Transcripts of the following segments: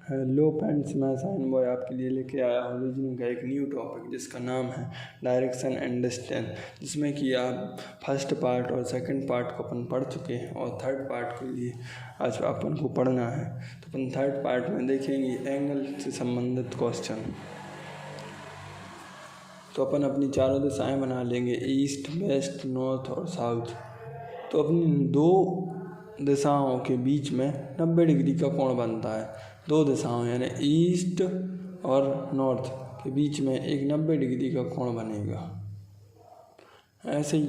Hello friends, मैं sign boy आपके लिए लेके आया हूँ रीजनिंग का एक न्यू टॉपिक जिसका नाम है डायरेक्शन एंड डिस्टेंस, जिसमें कि आप फर्स्ट पार्ट और सेकंड पार्ट को अपन पढ़ चुके हैं और थर्ड पार्ट के लिए आज अपन को पढ़ना है। तो अपन थर्ड पार्ट में देखेंगे एंगल से संबंधित क्वेश्चन। तो अपन अपनी चारों दिशाएं बना लेंगे, ईस्ट, वेस्ट, नॉर्थ और साउथ। तो अपनी दो दिशाओं के बीच में 90 डिग्री का कोण बनता है। दो दिशाओं यानी ईस्ट और नॉर्थ के बीच में एक 90 डिग्री का कोण बनेगा। ऐसे ही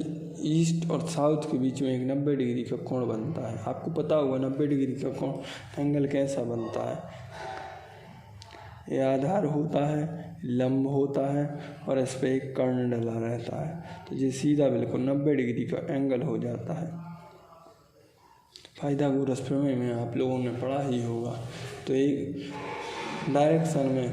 ईस्ट और साउथ के बीच में एक 90 डिग्री का कोण बनता है। आपको पता होगा 90 डिग्री का कोण एंगल कैसा बनता है। ये आधार होता है, लंब होता है और इस पर एक कर्ण डला रहता है, तो ये सीधा बिल्कुल 90 डिग्री का एंगल हो जाता है। पाइथागोरस प्रमेय में आप लोगों ने पढ़ा ही होगा। तो एक डायरेक्शन में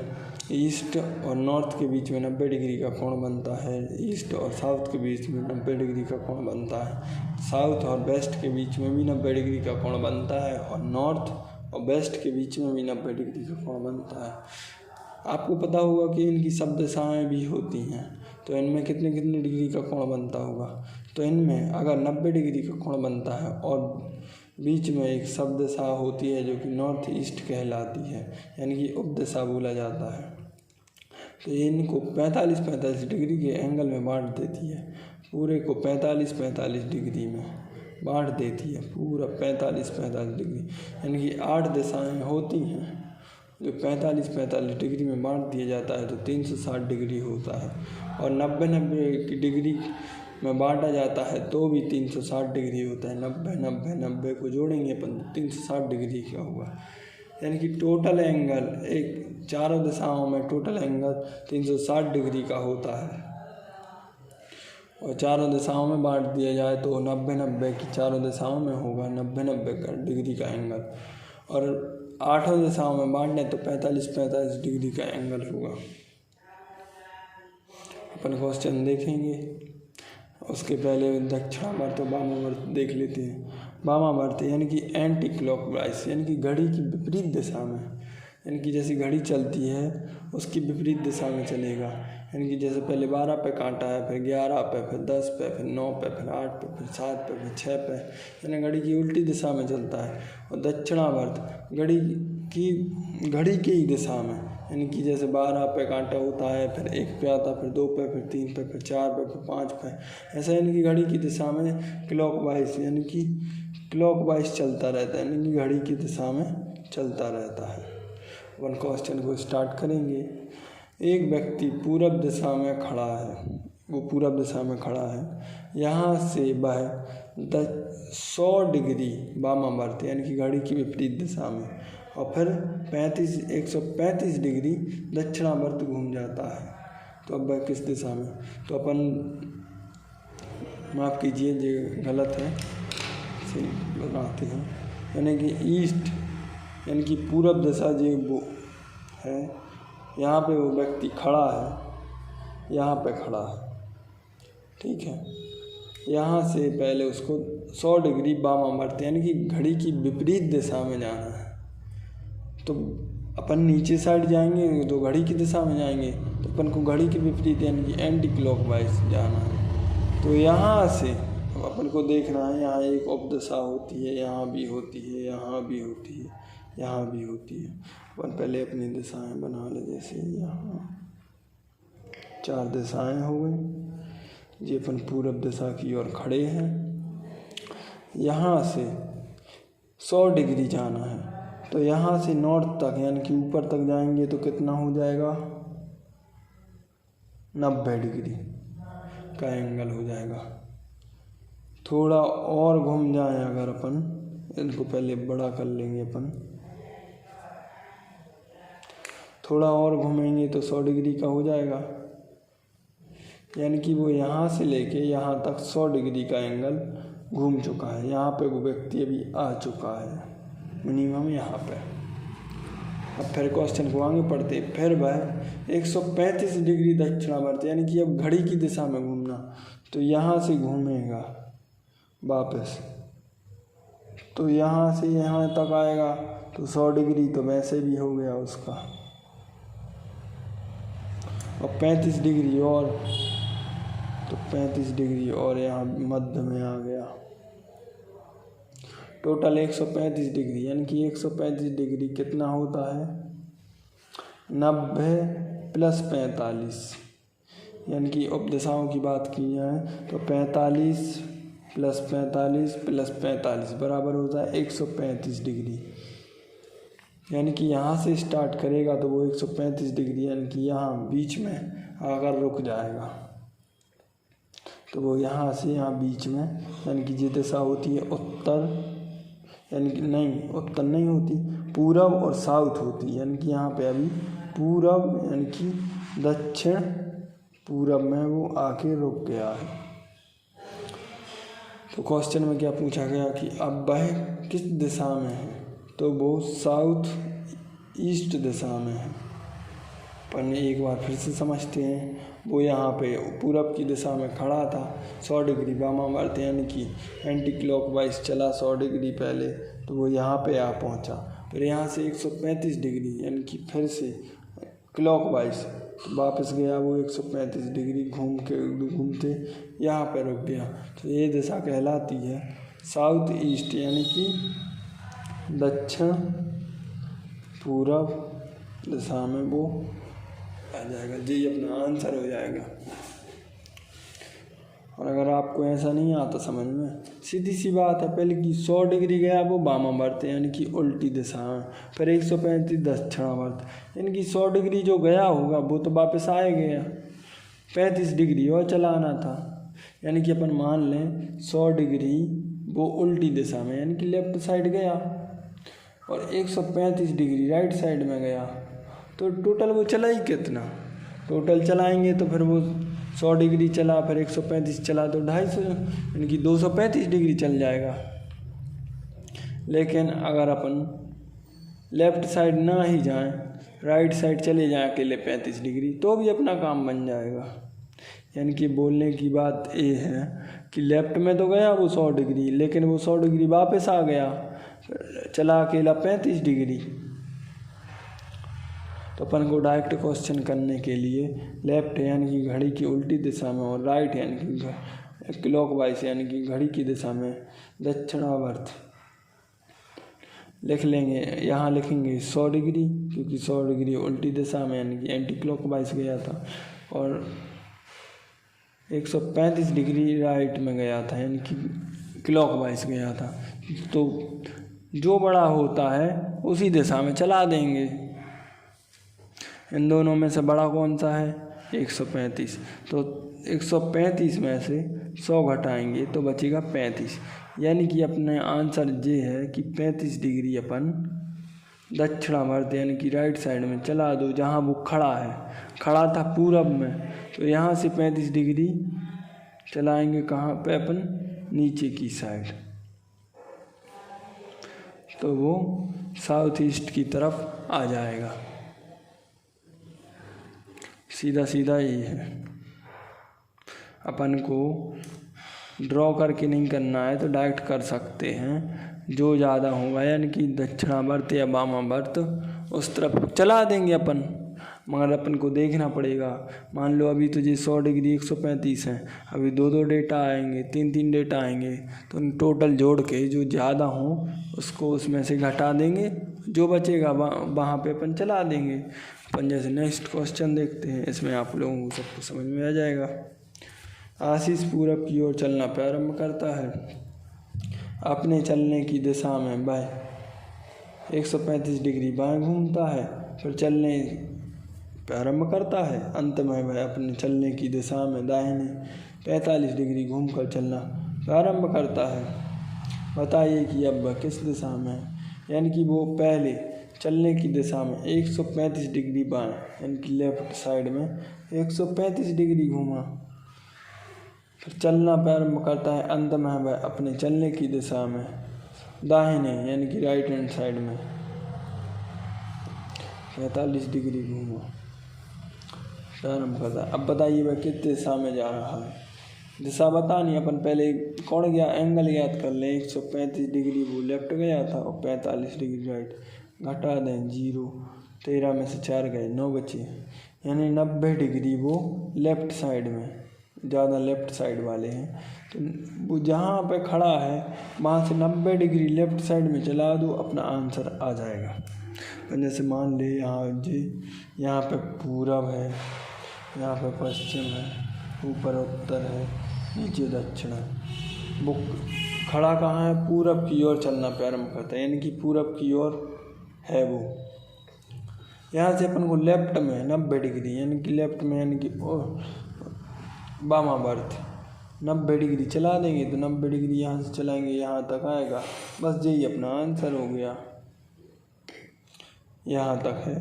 ईस्ट और नॉर्थ के बीच में 90 डिग्री का कोण बनता है, ईस्ट और साउथ के बीच में 90 डिग्री का कोण बनता है, साउथ और वेस्ट के बीच में भी 90 डिग्री का कोण बनता है और नॉर्थ और वेस्ट के बीच में भी 90 डिग्री का कोण बनता है। आपको पता होगा कि इनकी सब दिशाएँ भी होती हैं, तो इनमें कितने कितने डिग्री का कोण बनता होगा। तो इनमें अगर 90 डिग्री का कोण बनता है और बीच में एक सब दिशा होती है जो कि नॉर्थ ईस्ट कहलाती है, यानी कि उपदिशा बोला जाता है, तो इनको 45-45 डिग्री के एंगल में बांट देती है। पूरे को 45-45 डिग्री में बांट देती है, पूरा 45-45 डिग्री, यानी कि 8 दिशाएं होती हैं जो 45-45 डिग्री में बांट दिया जाता है, तो 360 डिग्री होता है। और 90-90 डिग्री में बांटा जाता है तो भी 360 डिग्री होता है। 90-90-90 को जोड़ेंगे अपन 360 डिग्री का हुआ, यानी कि टोटल एंगल एक चारों दिशाओं में टोटल एंगल 360 डिग्री का होता है। और चारों दिशाओं में बांट दिया जाए तो 90-90 की चारों दिशाओं में होगा 90-90 का डिग्री का एंगल, और 8 दिशाओं में बांटने तो 45-45 डिग्री का एंगल होगा। अपन क्वेश्चन देखेंगे, उसके पहले दक्षिणावर्त और वामावर्त देख लेते हैं। वामावर्त यानी कि एंटी क्लॉकवाइज, यानी कि घड़ी की विपरीत दिशा में, यानी कि जैसी घड़ी चलती है उसकी विपरीत दिशा में चलेगा। यानी कि जैसे पहले 12 पे कांटा है, फिर 11 पे, फिर 10 पे, फिर 9 पे, फिर 8 पे, फिर 7 पे, फिर 6 पे, यानी घड़ी की उल्टी दिशा में चलता है। और दक्षिणावर्त घड़ी की ही दिशा में, यानी कि जैसे 12 पे कांटा होता है, फिर 1 पे आता, फिर 2 पे, फिर 3 पे, फिर 4 पे, फिर 5 पे, ऐसा यानी कि घड़ी की दिशा में क्लॉकवाइज, यानी कि क्लॉकवाइज चलता रहता है, यानी कि घड़ी की दिशा में चलता रहता है। अपन क्वेश्चन को स्टार्ट करेंगे। एक व्यक्ति पूरब दिशा में खड़ा है, वो पूरब दिशा में खड़ा है। यहाँ से वह 100 डिग्री वामावर्त यानी कि घड़ी की विपरीत दिशा में, और फिर 135 डिग्री दक्षिणावर्त घूम जाता है। तो अब वह किस दिशा में, तो अपन माफ़ कीजिए ये गलत है, इसे बनाते हैं। यानी कि ईस्ट यानी कि पूरब दिशा जो वो है, यहाँ पे वो व्यक्ति खड़ा है, यहाँ पे खड़ा है, ठीक है। यहाँ से पहले उसको 100 डिग्री वामावर्त यानी कि घड़ी की विपरीत दिशा में जाना है। तो अपन नीचे साइड जाएंगे तो घड़ी की दिशा में जाएंगे, तो अपन को घड़ी के विपरीत यानी कि एंटी क्लॉकवाइज जाना है। तो यहाँ से अपन को देखना है, यहाँ एक उपदिशा होती है, यहाँ भी होती है, यहाँ भी होती है, यहाँ भी होती है। अपन पहले अपनी दिशाएं बना ले, जैसे यहाँ 4 दिशाएं हो गई। ये अपन पूरब दिशा की ओर खड़े हैं। यहाँ से 100 डिग्री जाना है, तो यहाँ से नॉर्थ तक यानी कि ऊपर तक जाएंगे तो कितना हो जाएगा, 90 डिग्री का एंगल हो जाएगा। थोड़ा और घूम जाए अगर अपन, इनको पहले बड़ा कर लेंगे अपन, थोड़ा और घूमेंगे तो 100 डिग्री का हो जाएगा। यानी कि वो यहाँ से लेके यहाँ तक 100 डिग्री का एंगल घूम चुका है। यहाँ पे वो व्यक्ति अभी आ चुका है मिनिमम यहाँ पे। अब फिर क्वेश्चन को आगे पढ़ते, फिर वह 135 डिग्री दक्षिणावर्त यानी कि अब घड़ी की दिशा में घूमना, तो यहाँ से घूमेगा वापस तो यहाँ से यहाँ तक आएगा तो 100 डिग्री तो वैसे भी हो गया उसका, और 35 डिग्री और, तो 35 डिग्री और यहाँ मध्य में आ गया। टोटल 135 डिग्री, यानी कि 135 डिग्री कितना होता है 90 + 45, यानी कि उपदिशाओं की बात की जाए तो 45 + 45 + 45 बराबर होता है 135 डिग्री। यानी कि यहाँ से स्टार्ट करेगा तो वो 135 डिग्री, यानी कि यहाँ बीच में आकर रुक जाएगा। तो वो यहाँ से यहाँ बीच में, यानी कि ये दिशा होती है उत्तर, यानी कि नहीं उत्तर नहीं होती, पूरब और साउथ होती है। यानी कि यहाँ पे अभी पूरब यानी कि दक्षिण पूरब में वो आके रुक गया है। तो क्वेश्चन में क्या पूछा गया कि अब वह किस दिशा में है, तो वो साउथ ईस्ट दिशा में है। पर एक बार फिर से समझते हैं, वो यहाँ पे पूरब की दिशा में खड़ा था, 100 डिग्री वामावर्त यानी कि एंटी क्लॉकवाइज चला 100 डिग्री पहले, तो वो यहाँ पे आ पहुँचा। फिर यहाँ से 135 डिग्री यानी कि फिर से क्लॉकवाइज तो वापस गया, वो 135 डिग्री घूमते यहाँ पे रुक गया। तो ये दिशा कहलाती है साउथ ईस्ट, यानी कि दक्षिण पूरब दिशा में वो आ जाएगा। जी अपना आंसर हो जाएगा। और अगर आपको ऐसा नहीं आता समझ में, सीधी सी बात है, पहले कि 100 डिग्री गया वो वामावर्त यानी कि उल्टी दिशा में, फिर 135 दक्षिणावर्त, यानी कि 100 डिग्री जो गया होगा वो तो वापस आए गया, 35 डिग्री और चलाना था। यानी कि अपन मान लें 100 डिग्री वो उल्टी दिशा में यानी कि लेफ्ट साइड गया, और 135 डिग्री राइट साइड में गया, तो टोटल वो चला ही कितना, टोटल चलाएंगे तो फिर वो 100 डिग्री चला, फिर 135 चला, तो 250 यानी कि 235 डिग्री चल जाएगा। लेकिन अगर अपन लेफ़्ट साइड ना ही जाएं, राइट साइड चले जाएं अकेले 35 डिग्री, तो भी अपना काम बन जाएगा। यानी कि बोलने की बात ये है कि लेफ़्ट में तो गया वो 100 डिग्री, लेकिन वो 100 डिग्री वापस आ गया, चला अकेला 35 डिग्री। तो अपन को डायरेक्ट क्वेश्चन करने के लिए लेफ्ट यानी कि घड़ी की उल्टी दिशा में, और राइट यानी कि क्लॉकवाइज यानी कि घड़ी की दिशा में दक्षिणावर्त लिख लेंगे। यहाँ लिखेंगे 100 डिग्री, क्योंकि 100 डिग्री उल्टी दिशा में यानी कि एंटी क्लॉकवाइज गया था, और 135 डिग्री राइट में गया था यानी कि क्लॉकवाइज गया था। तो जो बड़ा होता है उसी दिशा में चला देंगे। इन दोनों में से बड़ा कौन सा है 135, तो 135 में से 100 घटाएंगे तो बचेगा 35, यानी कि अपने आंसर ये है कि 35 डिग्री अपन दक्षिणावर्त यानी कि राइट साइड में चला दो, जहाँ वो खड़ा था पूरब में, तो यहाँ से 35 डिग्री चलाएंगे कहाँ पे अपन, नीचे की साइड, तो वो साउथ ईस्ट की तरफ आ जाएगा। सीधा सीधा यही है। अपन को ड्रॉ करके नहीं करना है तो डायरेक्ट कर सकते हैं, जो ज़्यादा होगा यानी कि दक्षिणावर्त या वामावर्त उस तरफ चला देंगे अपन, मगर अपन को देखना पड़ेगा। मान लो अभी तो ये 100 डिग्री 135 है, अभी 2 डेटा आएंगे, 3 डेटा आएंगे, तो टोटल जोड़ के जो ज़्यादा हो उसको उसमें से घटा देंगे, जो बचेगा वहाँ पे अपन चला देंगे। अपन जैसे नेक्स्ट क्वेश्चन देखते हैं, इसमें आप लोगों को सबको समझ में आ जाएगा। आशीष पूरब की ओर चलना प्रारंभ करता है, अपने चलने की दिशा में वह 135 डिग्री बाएं घूमता है, फिर चलने प्रारंभ करता है, अंत में वह अपने चलने की दिशा में दाहिने 45 डिग्री घूमकर चलना प्रारंभ करता है। बताइए कि अब वह किस दिशा में है, यानी कि वो पहले चलने की दिशा में 135 डिग्री बाएं यानी कि लेफ्ट साइड में 135 डिग्री घूमा, फिर चलना प्रारंभ करता है, अंत में वह अपने चलने की दिशा में दाहिने यानी कि राइट हैंड साइड में 45 डिग्री घूमा प्रारंभ करता है। अब बताइए वह किस दिशा में जा रहा है, दिशा बतानी, अपन पहले कौन गया एंगल याद कर लें। 135 डिग्री वो लेफ्ट गया था और 45 डिग्री राइट। घटा दें 0, 13 में से 4 गए 9 बचे, यानी 90 डिग्री वो लेफ्ट साइड में, ज़्यादा लेफ्ट साइड वाले हैं। तो वो जहाँ पे खड़ा है वहाँ से 90 डिग्री लेफ्ट साइड में चला दो, अपना आंसर आ जाएगा। जैसे मान ले यहाँ पे पूरब है, यहाँ पे पश्चिम है, ऊपर उत्तर है, नीचे दक्षिण है। वो खड़ा कहाँ है? पूरब की ओर चलना प्रारंभ करता है, यानी कि पूरब की ओर है वो। यहाँ से अपन को लेफ्ट में 90 डिग्री, यानी कि लेफ्ट में, यानी कि वामावर्त 90 डिग्री चला देंगे तो 90 डिग्री यहाँ से चलाएंगे यहाँ तक आएगा। बस यही अपना आंसर हो गया, यहाँ तक है,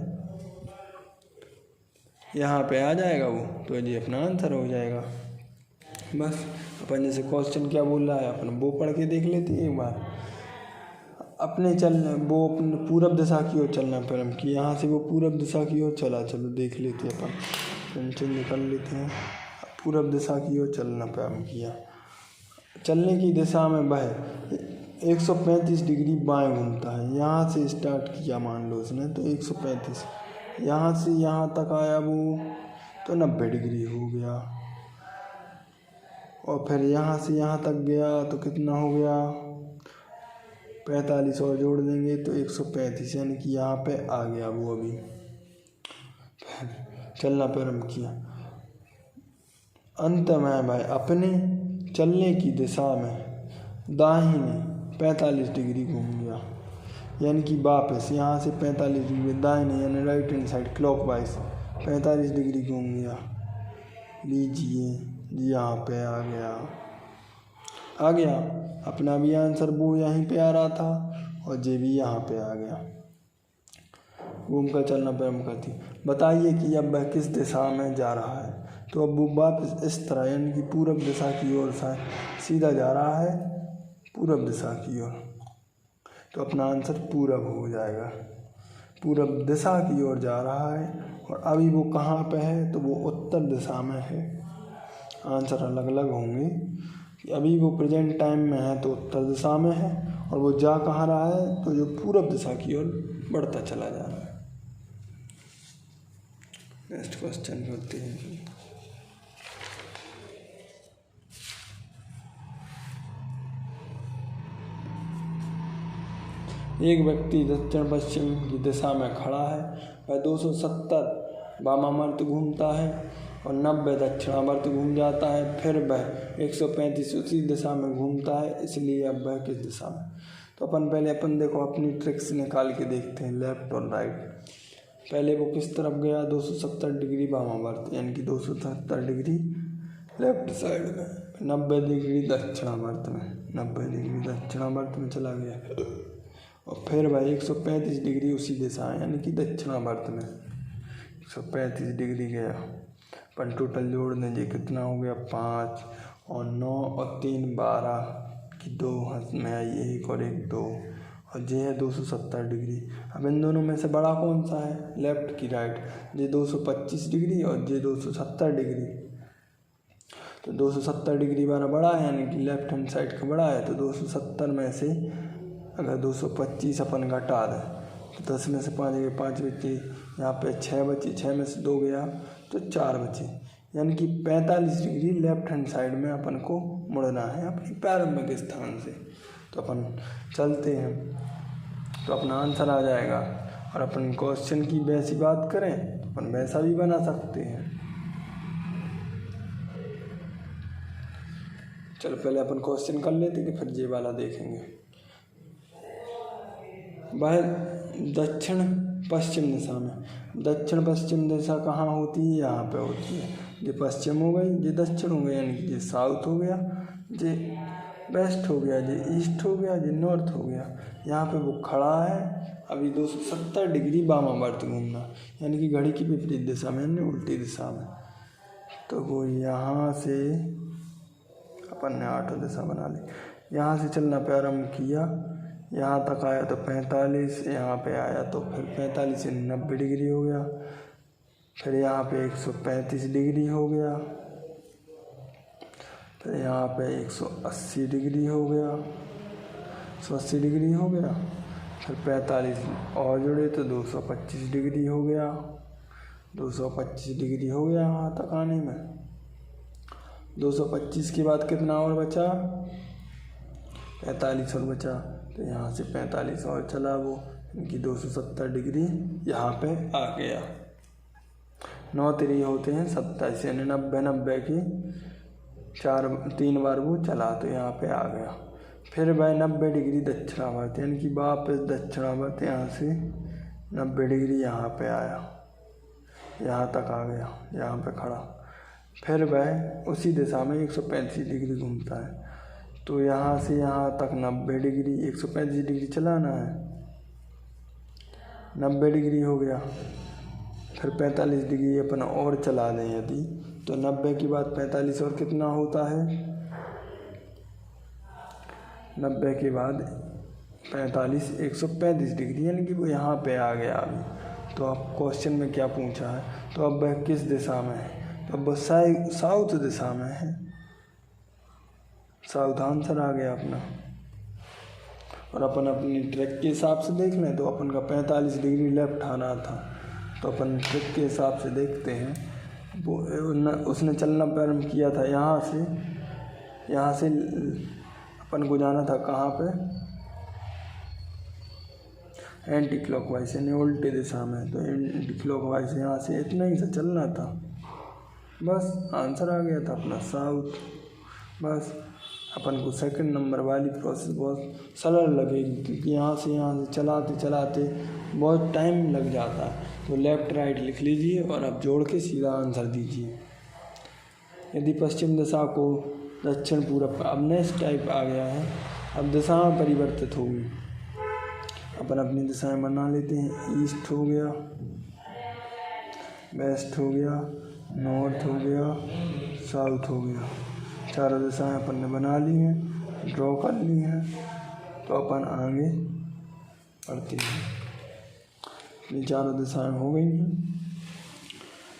यहाँ पे आ जाएगा वो, तो ये अपना आंसर हो जाएगा। बस अपन जैसे क्वेश्चन क्या बोल रहा है अपन वो पढ़ के देख लेते हैं एक बार। अपने पूरब दिशा की ओर चलना प्रारंभ किया, यहाँ से वो पूरब दिशा की ओर चला। चलो देख लेते हैं, अपन पेंसिल निकाल लेते हैं। पूरब दिशा की ओर चलना प्रारंभ किया, चलने की दिशा में वह 135 डिग्री बाएं घूमता है। यहाँ से स्टार्ट किया मान लो उसने, तो 135, यहाँ से यहाँ तक आया वो, तो 90 डिग्री हो गया। और फिर यहाँ से यहाँ तक गया तो कितना हो गया? 45 और जोड़ देंगे तो 135, यानी कि यहाँ पे आ गया वो। अभी चलना प्रारंभ किया, अंत में भाई अपने चलने की दिशा में दाहिने 45 डिग्री घूम गया, यानी कि वापस यहाँ से 45 डिग्री दाहिने, यानी right hand side clockwise 45 degree घूम गया। लीजिए यहाँ पे आ गया अपना भी आंसर। वो यहीं पे आ रहा था और जे भी यहाँ पे आ गया। घूम कर चलना प्रारंभ करती, बताइए कि अब वह किस दिशा में जा रहा है। तो अब वो वापस इस तरह, यानी कि पूरब दिशा की ओर सीधा जा रहा है, पूरब दिशा की ओर। तो अपना आंसर पूरब हो जाएगा, पूरब दिशा की ओर जा रहा है। और अभी वो कहाँ पे है? तो वो उत्तर दिशा में है। आंसर अलग अलग होंगे कि अभी वो प्रेजेंट टाइम में है तो उत्तर दिशा में है, और वो जा कहाँ रहा है? तो जो पूरब दिशा की ओर बढ़ता चला जा रहा है। नेक्स्ट क्वेश्चन करते हैं। एक व्यक्ति दक्षिण पश्चिम की दिशा में खड़ा है, वह 270 वामावर्त घूमता है और 90 दक्षिणावर्त घूम जाता है, फिर वह 135 उसी दिशा में घूमता है, इसलिए अब वह किस दिशा में? तो अपन देखो अपनी ट्रिक्स निकाल के देखते हैं, लेफ्ट और राइट। पहले वो किस तरफ गया? 270 डिग्री वामावर्त, यानी कि 270 डिग्री लेफ्ट साइड में, 90 डिग्री दक्षिणावर्त में, 90 डिग्री दक्षिणावर्त में चला गया। और फिर भाई 135 डिग्री उसी दिशा है, यानी कि दक्षिणावर्त में 135 डिग्री गया। अपन टोटल जोड़ देंगे, कितना हो गया? 5 और 9 और 3 12 की 2 हाथ में आई, 1 और 1 2, और ये है 270 डिग्री। अब इन दोनों में से बड़ा कौन सा है? लेफ्ट की राइट। ये 225 डिग्री और ये 270 डिग्री। तो 270 डिग्री वाला बड़ा है, यानी कि लेफ्ट हैंड साइड का बड़ा है। तो 270 में से अगर 225 अपन घटा दें तो 10 में से 5 गए, 5 बचे, यहाँ पे 6 बचे, 6 में से 2 गया तो 4 बचे, यानी कि 45 डिग्री लेफ्ट हैंड साइड में अपन को मुड़ना है अपने प्रारंभिक स्थान से। तो अपन चलते हैं तो अपना आंसर आ जाएगा। और अपन क्वेश्चन की वैसी बात करें तो अपन वैसा भी बना सकते हैं। चलो पहले अपन क्वेश्चन कर लेते हैं, फिर ये वाला देखेंगे। वह दक्षिण पश्चिम दिशा में, दक्षिण पश्चिम दिशा कहाँ होती है? यहाँ पे होती है। ये पश्चिम हो गई, ये दक्षिण हो गया, यानी कि ये साउथ हो गया, ये वेस्ट हो गया, ये ईस्ट हो गया, ये नॉर्थ हो गया। यहाँ पे वो खड़ा है, अभी 270 डिग्री वामावर्त घूमना, यानी कि घड़ी की विपरीत दिशा में, यानी उल्टी दिशा में। तो वो यहाँ से अपन ने 8 दिशा बना ली। यहाँ से चलना प्रारंभ किया, यहाँ तक आया तो 45, यहाँ पे आया तो फिर 45 से 90 डिग्री हो गया, फिर यहाँ पे 135 डिग्री हो गया, फिर यहाँ पे 180 डिग्री हो गया, 180 डिग्री हो गया। फिर 45 और जुड़े तो 225 डिग्री हो गया, 225 डिग्री हो गया यहाँ तक आने में। 225 के बाद कितना और बचा, 45 और बचा, तो यहाँ से 45 और चला वो, इनकी 270 डिग्री यहाँ पे आ गया। 9 3 होते हैं 27, यानी 90 की 3 बार वो चला तो यहाँ पे आ गया। फिर वह 90 डिग्री दक्षिणावर्त, यानी कि वापस दक्षिणावर्त यहाँ से 90 डिग्री यहाँ पे आया, यहाँ तक आ गया, यहाँ पे खड़ा। फिर वह उसी दिशा में 135 डिग्री घूमता है, तो यहाँ से यहाँ तक 90 डिग्री, 135 डिग्री चलाना है, 90 डिग्री हो गया। फिर 45 डिग्री अपन और चला दें यदि, तो 90 के बाद 45 और कितना होता है, 90 के बाद 45 135 डिग्री, यानी कि वो यहाँ पे आ गया अभी। तो अब क्वेश्चन में क्या पूछा है, तो अब वह किस दिशा में है, तो अब साउथ दिशा में है, साउथ आंसर आ गया अपना। और अपन अपनी ट्रैक के हिसाब से देख लें तो अपन का 45 डिग्री लेफ्ट आना था, तो अपन ट्रैक के हिसाब से देखते हैं। वो उसने चलना प्रारंभ किया था यहाँ से अपन को जाना था कहाँ पे, एंटी क्लॉकवाइज यानी उल्टे दिशा में, तो एंटी क्लॉकवाइज यहाँ से इतना ही सा चलना था, बस आंसर आ गया था अपना साउथ। बस अपन को सेकंड नंबर वाली प्रोसेस बहुत सरल लगेगी, क्योंकि यहाँ से चलाते चलाते बहुत टाइम लग जाता है। तो लेफ़्ट राइट लिख लीजिए और अब जोड़ के सीधा आंसर दीजिए। यदि पश्चिम दिशा को दक्षिण पूरब का, अब नेक्स्ट टाइप आ गया है, अब दिशाएं परिवर्तित होगी। अपन अपनी दिशाएं बना लेते हैं, ईस्ट हो गया, वेस्ट हो गया, नॉर्थ हो गया, साउथ हो गया। चारों दिशाएं अपन ने बना ली हैं, ड्रॉ कर ली हैं, तो अपन आगे बढ़ते हैं। ये चारों दिशाएं हो गई हैं।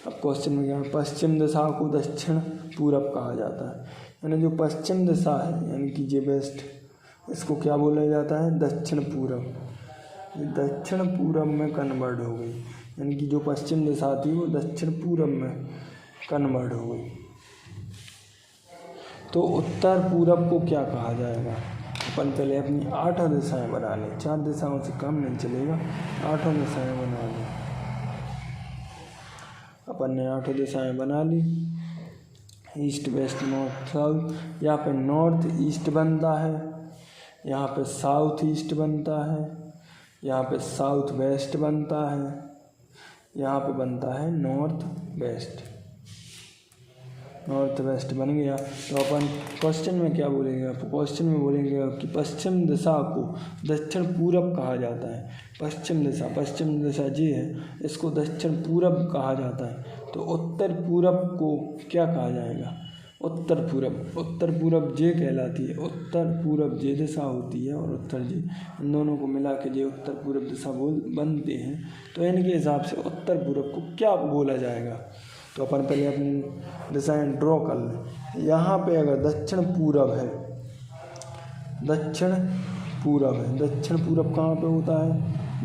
अब क्वेश्चन में क्या है, पश्चिम दिशा को दक्षिण पूरब कहा जाता है, यानी जो पश्चिम दिशा है यानी कि ये वेस्ट, इसको क्या बोला जाता है, दक्षिण पूरब। ये दक्षिण पूरब में कन्वर्ट हो गई, यानी कि जो पश्चिम दिशा थी वो दक्षिण पूरब में कन्वर्ट हो गई। तो उत्तर पूरब को क्या कहा जाएगा, अपन पहले अपनी 8 दिशाएं बना लें, 4 दिशाओं से काम नहीं चलेगा, 8 दिशाएं बना लें। अपन ने 8 दिशाएं बना ली, ईस्ट वेस्ट नॉर्थ साउथ। यहाँ पे नॉर्थ ईस्ट बनता है, यहाँ पे साउथ ईस्ट बनता है, यहाँ पे साउथ वेस्ट बनता है, यहाँ पे बनता है नॉर्थ वेस्ट। नॉर्थ वेस्ट बन गया, तो अपन क्वेश्चन में क्या बोलेंगे, क्वेश्चन में बोलेंगे कि पश्चिम दिशा को दक्षिण पूरब कहा जाता है। पश्चिम दिशा जी है, इसको दक्षिण पूरब कहा जाता है। तो उत्तर पूरब को क्या कहा जाएगा, उत्तर पूरब जे कहलाती है। उत्तर पूरब जे दिशा होती है और उत्तर जे, इन दोनों को मिला के जे उत्तर पूरब दिशा बनते हैं। तो इनके हिसाब से उत्तर पूरब को क्या बोला जाएगा, तो अपन पहले अपनी दिशाएं ड्रॉ कर लें। यहाँ पे अगर दक्षिण पूरब है, दक्षिण पूरब कहाँ पे होता है,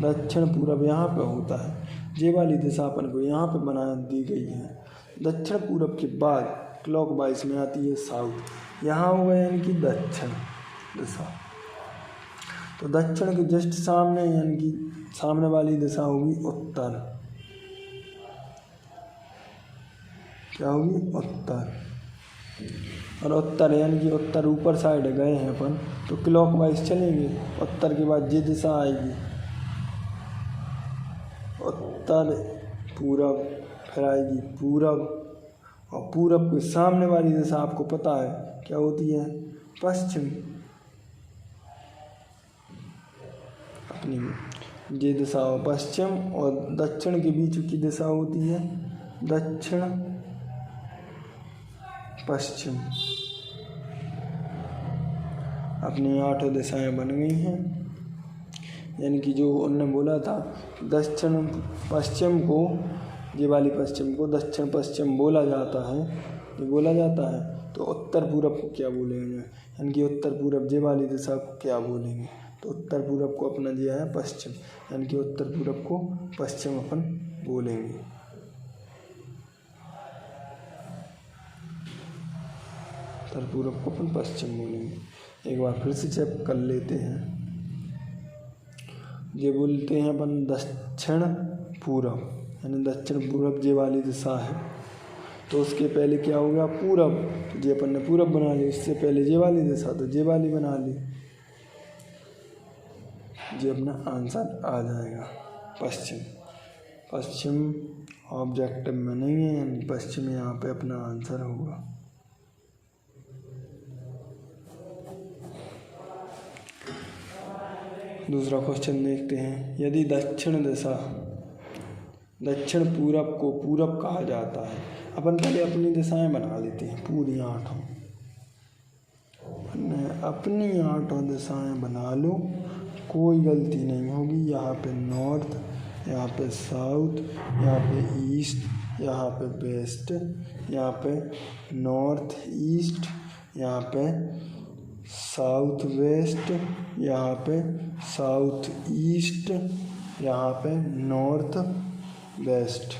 दक्षिण पूरब यहाँ पे होता है। ये वाली दिशा अपन को यहाँ पे बना दी गई है। दक्षिण पूरब के बाद क्लॉकवाइज में आती है साउथ, यहाँ हो गया यानी कि दक्षिण दिशा। तो दक्षिण के जस्ट सामने यानी कि सामने वाली दिशा होगी उत्तर, क्या होगी, उत्तर। और उत्तर यानी कि उत्तर ऊपर साइड गए हैं अपन, तो क्लॉकवाइज चलेंगे। उत्तर के बाद ये दिशा आएगी उत्तर पूरब, फिर आएगी पूरब, और पूरब के सामने वाली दिशा आपको पता है क्या होती है, पश्चिम। अपनी ये दिशा पश्चिम और दक्षिण के बीच की दिशा होती है दक्षिण पश्चिम। अपनी 8 दिशाएं बन गई हैं, यानी कि जो उनने बोला था दक्षिण पश्चिम को, ये वाली पश्चिम को दक्षिण पश्चिम बोला जाता है, ये बोला जाता है। तो तो उत्तर पूरब को क्या बोलेंगे, यानी कि उत्तर पूरब जे वाली दिशा को क्या बोलेंगे, तो उत्तर पूरब को अपना दिया है पश्चिम, यानी कि उत्तर पूरब को पश्चिम अपन बोलेंगे। उत्तर पूरब को अपन पश्चिम बोलेंगे। एक बार फिर से चेक कर लेते हैं। ये बोलते हैं अपन दक्षिण पूरब, यानी दक्षिण पूरब जे वाली दिशा है, तो उसके पहले क्या हो गया पूरब, तो जे अपन ने पूरब बना ली, उससे पहले जे वाली दिशा तो जे वाली बना ली, ये अपना आंसर आ जाएगा पश्चिम। पश्चिम ऑब्जेक्टिव में नहीं है, यानी पश्चिम यहाँ पे अपना आंसर होगा। दूसरा क्वेश्चन देखते हैं। यदि दक्षिण दिशा दक्षिण पूरब को पूरब कहा जाता है, अपन पहले अपनी दिशाएं बना लेते हैं पूरी 8। अपनी 8 दिशाएं बना लो, कोई गलती नहीं होगी। यहाँ पे नॉर्थ, यहाँ पे साउथ, यहाँ पे ईस्ट, यहाँ पे वेस्ट, यहाँ पे नॉर्थ ईस्ट, यहाँ पे साउथ वेस्ट, यहाँ पे साउथ ईस्ट, यहाँ पे नॉर्थ वेस्ट।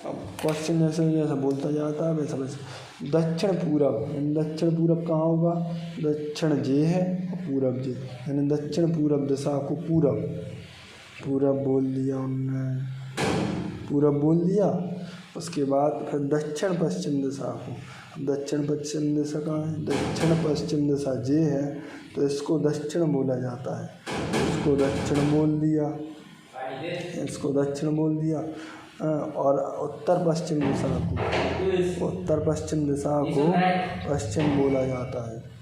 अब क्वेश्चन जैसे जैसा बोलता जाता है वैसा वैसा। दक्षिण पूरब, यानी दक्षिण पूरब कहाँ होगा, दक्षिण जे है और पूरब जे, यानी दक्षिण पूरब दिशा को पूरब पूरब बोल दिया उनने, पूरब बोल दिया। उसके बाद फिर दक्षिण पश्चिम दिशा को, दक्षिण पश्चिम दिशा कहाँ है, दक्षिण पश्चिम दिशा जे है, तो इसको दक्षिण बोला जाता है, इसको दक्षिण बोल दिया, इसको दक्षिण बोल दिया। और उत्तर पश्चिम दिशा को, उत्तर पश्चिम दिशा को पश्चिम बोला जाता है।